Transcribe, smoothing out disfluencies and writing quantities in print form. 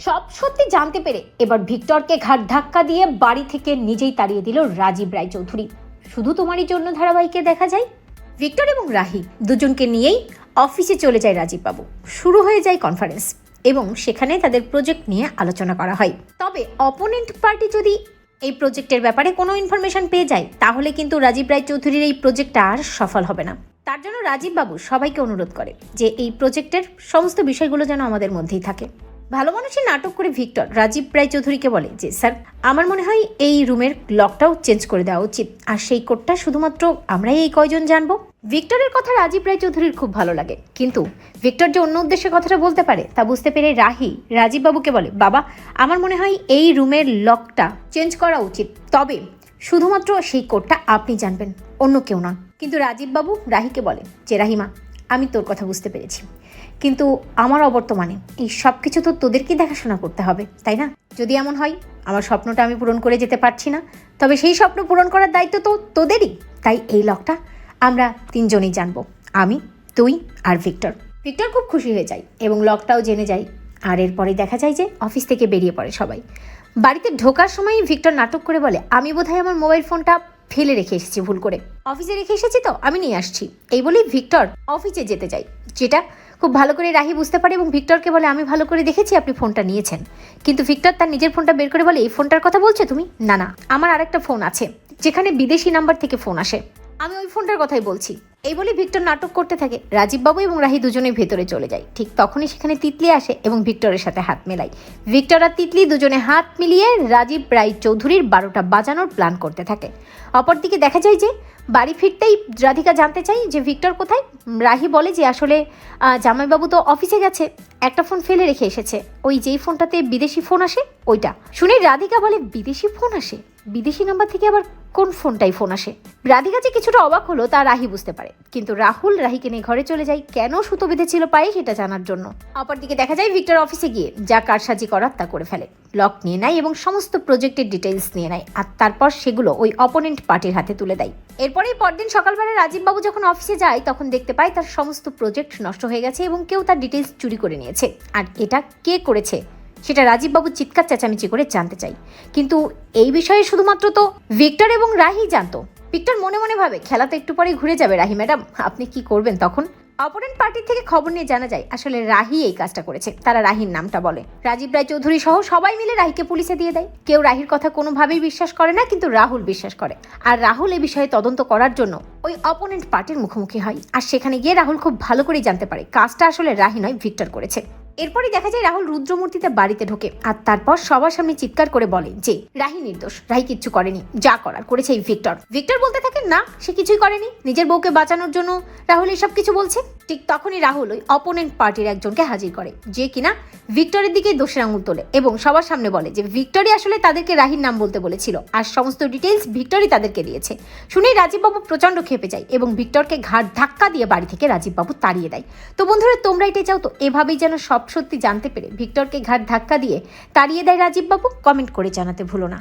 সব সত্যি জানতে পেরে এবার ভিক্টরকে ঘাট ধাক্কা দিয়ে বাড়ি থেকে নিজেই তাড়িয়ে দিল রাজীব রায়চৌধুরী। শুধু তোমারই জন্য ধারাবাহিকে দেখা যায় ভিক্টর এবং রাহি দুজনকে নিয়েই অফিসে চলে যায় রাজীব বাবু। শুরু হয়ে যায় কনফারেন্স এবং সেখানে তাদের প্রজেক্ট নিয়ে আলোচনা করা হয়। তবে অপোনেন্ট পার্টি যদি এই প্রজেক্টের ব্যাপারে কোনো ইনফরমেশন পেয়ে যায় তাহলে কিন্তু রাজীব রায়চৌধুরীর এই প্রজেক্টটা আর সফল হবে না। তার জন্য রাজীব বাবু সবাইকে অনুরোধ করে যে এই প্রজেক্টের সমস্ত বিষয়গুলো যেন আমাদের মধ্যেই থাকে। ভালো মানুষের নাটক করে ভিক্টর রাজীব রায়চৌধুরীকে বলে যে স্যার, আমার মনে হয় এই রুমের লকটাও চেঞ্জ করে দেওয়া উচিত, আর সেই কোডটা শুধুমাত্র আমরাই এই কয়জন জানবো। ভিক্টরের কথা রাজীব রায়চৌধুরীর খুব ভালো লাগে, কিন্তু ভিক্টর যে অন্য উদ্দেশ্যে কথাটা বলতে পারে তা বুঝতে পেরে রাহি রাজীব বাবুকে বলে, বাবা আমার মনে হয় এই রুমের লকটা চেঞ্জ করা উচিত, তবে শুধুমাত্র সেই কোডটা আপনি জানবেন, অন্য কেউ নন। কিন্তু রাজীব বাবু রাহিকে বলে যে রাহিমা, আমি তোর কথা বুঝতে পেরেছি, কিন্তু আমার অবর্তমানে এই সব কিছু তো তোদেরকেই দেখাশোনা করতে হবে, তাই না? যদি এমন হয় আমার স্বপ্নটা আমি পূরণ করে যেতে পারছি না, তবে সেই স্বপ্ন পূরণ করার দায়িত্ব তো তোদেরই। তাই এই লকটা আমরা তিনজনেই জানবো, আমি, তুই আর ভিক্টর। ভিক্টর খুব খুশি হয়ে যায় এবং লকটাও জেনে যায়। আর এরপরে দেখা যায় যে অফিস থেকে বেরিয়ে পড়ে সবাই। বাড়িতে ঢোকার সময় ভিক্টর নাটক করে বলে, আমি বোধহয় আমার মোবাইল ফোনটা ফেলে রেখে এসেছি ভুল করে, অফিসে রেখে এসেছি তো আমি নিয়ে আসছি। এই বলেই ভিক্টর অফিসে যেতে যায়, যেটা খুব ভালো করে রাহি বুঝতে পারে এবং ভিক্টরকে বলে, আমি ভালো করে দেখেছি আপনি ফোনটা নিয়েছেন। কিন্তু ভিক্টর তার নিজের ফোনটা বের করে বলে, এই ফোনটার কথা বলছো তুমি? না না, আমার আরেকটা ফোন আছে যেখানে বিদেশি নাম্বার থেকে ফোন আসে, আমি ওই ফোনটার কথাই বলছি। এই বলে ভিক্টর নাটক করতে থাকে। রাজীব বাবু এবং রাহি দুজনে ভেতরে চলে যায়। ঠিক তখনই সেখানে তিতলি আসে এবং ভিক্টরের সাথে হাত মেলায়। ভিক্টর আর তিতলি দুজনে হাত মিলিয়ে রাজীব রায়চৌধুরীর 12টা বাজানোর প্ল্যান করতে থাকে। অপরদিকে দেখা যায় যে বাড়ি ফিরতেই রাধিকা জানতে চাই যে ভিক্টর কোথায়। রাহি বলে যে আসলে জামাইবাবু তো অফিসে গেছে, একটা ফোন ফেলে রেখে এসেছে, ওই যেই ফোনটাতে বিদেশি ফোন আসে ওইটা। শুনে রাধিকা বলে, বিদেশি ফোন আসে? বিদেশি নাম্বার থেকে আবার কোন ফোনটাই ফোন আসে? রাধিকা যে কিছুটা অবাক হলো তা রাহি বুঝতে পারে, কিন্তু রাহুল রাহিকে নিয়ে ঘরে চলে যায় কেন সুতো বেঁধেছিল পায়ে সেটা জানার জন্য। অপরদিকে দেখা যায় ভিক্টর অফিসে গিয়ে যা কারসাজি করার তা করে ফেলে, লক নিয়ে নেয় এবং সমস্ত প্রজেক্টের ডিটেইলস নিয়ে নেয়, আর তারপর সেগুলো ওই অপোনেন্ট পার্টির হাতে তুলে দেয়। এরপরেই পরদিন সকালবেলা রাজীব বাবু যখন অফিসে যায় তখন দেখতে পায় তার সমস্ত প্রজেক্ট নষ্ট হয়ে গেছে এবং কেউ তার ডিটেইলস চুরি করে নিয়েছে। আর এটা কে করেছে সেটা রাজীব বাবু চিৎকার চেঁচামেচি করে জানতে চাই, কিন্তু এই বিষয়ে শুধুমাত্র তো ভিক্টর এবং রাহি জানতো। ভিক্টর মনে মনে ভাবে, খেলা তো একটু পরেই ঘুরে যাবে রাহি ম্যাডাম, আপনি কি করবেন তখন? অপোনেন্ট পার্টির থেকে খবর নিয়ে জানা যায় আসলে রাহি এই কাজটা করেছে। তারা রাহির নামটা বলে। রাজীব রায়চৌধুরী সহ সবাই মিলে রাহিকে পুলিশে দিয়ে দেয়। কেউ রাহির কথা কোনোভাবেই বিশ্বাস করে না, কিন্তু রাহুল বিশ্বাস করে। আর রাহুল এই বিষয়ে তদন্ত করার জন্য ওই অপোনেন্ট পার্টির মুখোমুখি হয়, আর সেখানে গিয়ে রাহুল খুব ভালো করেই জানতে পারে কাজটা আসলে রাহি নয়, ভিক্টর করেছে। এরপরই দেখা যায় রাহুল রুদ্রমূর্তিতে বাড়িতে ঢোকে আর তারপর সবার সামনে চিৎকার করে বলে যে রাহি নির্দোষ, রাহি কিচ্ছু করেনি, যা করার করেছে এই ভিক্টর। ভিক্টর বলতে থাকে, না সে কিছুই করেনি, নিজের বউকে বাঁচানোর জন্য রাহুল এসব কিছু বলছে। ঠিক তখনই রাহুল ওই অপোনেন্ট পার্টির একজনকে হাজির করে, যে কিনা ভিক্টরের দিকে দোষের আঙুল তোলে এবং সবার সামনে বলে যে ভিক্টরই আসলে তাদেরকে রাহির নাম বলতে বলেছিল আর সমস্ত ডিটেইলস ভিক্টরই তাদেরকে দিয়েছে। শুনেই রাজীব বাবু প্রচন্ড ক্ষেপে যায় এবং ভিক্টরকে ঘাট ধাক্কা দিয়ে বাড়ি থেকে রাজীব বাবু তাড়িয়ে দেয়। তো বন্ধুরা, তোমরা এটাই চাও তো এভাবেই যেন সব সত্যি জানতে পেরে ভিক্টরকে ঘাট ধাক্কা দিয়ে তাড়িয়ে দেয় রাজীব বাবু? কমেন্ট করে জানাতে ভুলো না।